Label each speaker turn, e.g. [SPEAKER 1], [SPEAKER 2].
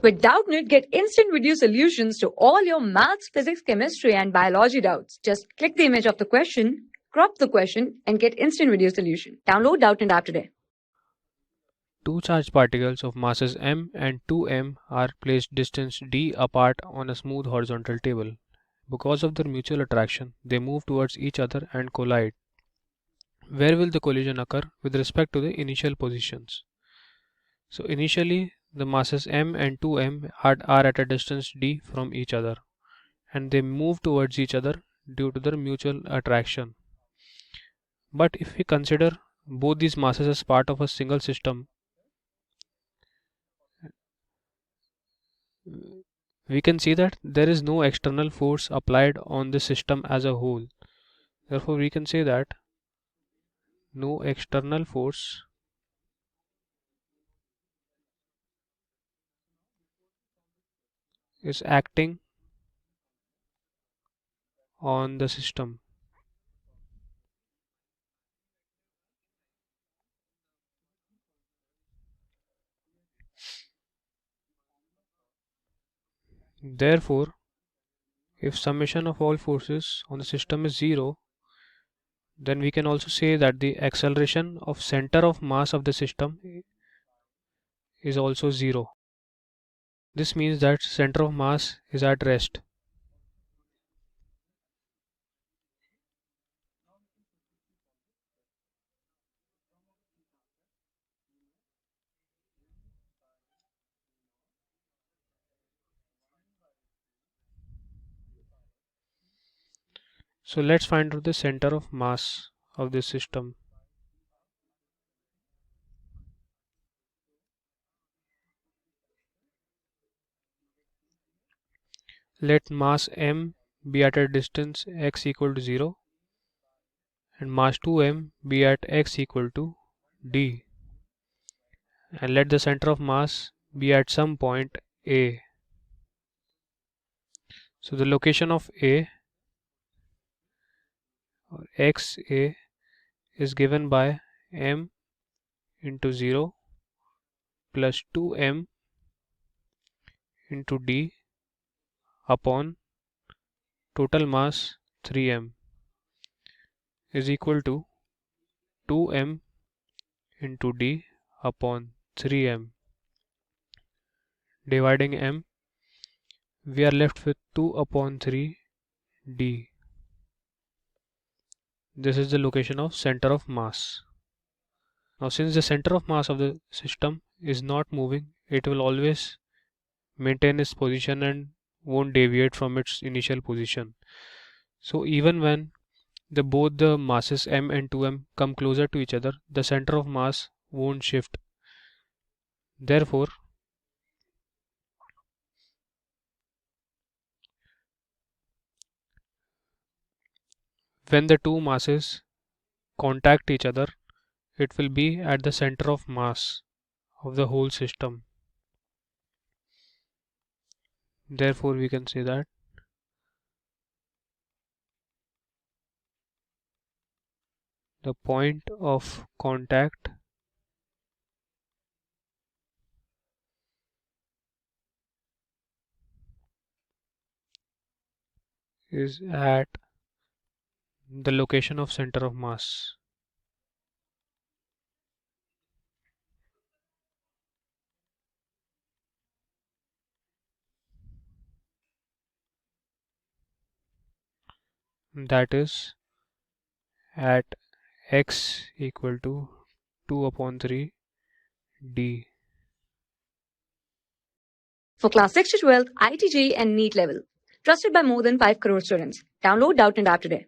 [SPEAKER 1] With Doubtnut, get instant video solutions to all your maths, physics, chemistry, and biology doubts. Just click the image of the question, crop the question, and get instant video solution. Download Doubtnut app today.
[SPEAKER 2] Two charged particles of masses m and 2m are placed distance d apart on a smooth horizontal table. Because of their mutual attraction, they move towards each other and collide. Where will the collision occur with respect to the initial positions? So initially, the masses m and 2m are at a distance d from each other, and they move towards each other due to their mutual attraction. But if we consider both these masses as part of a single system, we can see that there is no external force applied on the system as a whole. Therefore, we can say that no external force is acting on the system. Therefore, if summation of all forces on the system is 0, then we can also say that the acceleration of center of mass of the system is also 0. This means that center of mass is at rest. So let's find out the center of mass of this system. Let mass m be at a distance x equal to 0 and mass 2m be at x equal to d, and let the center of mass be at some point a. So the location of a or xa is given by m into 0 plus 2m into d upon total mass 3m is equal to 2m into d upon 3m. Dividing m, we are left with 2 upon 3 d. This is the location of center of mass. Now since the center of mass of the system is not moving, it will always maintain its position and won't deviate from its initial position. So even when both the masses m and 2m come closer to each other, the center of mass won't shift. Therefore, when the two masses contact each other, it will be at the center of mass of the whole system. Therefore, we can say that the point of contact is at the location of center of mass. That is at x equal to 2 upon 3 d.
[SPEAKER 1] For class 6 to 12, IIT JEE and NEET level. Trusted by more than 5 crore students. Download Doubtnut app today.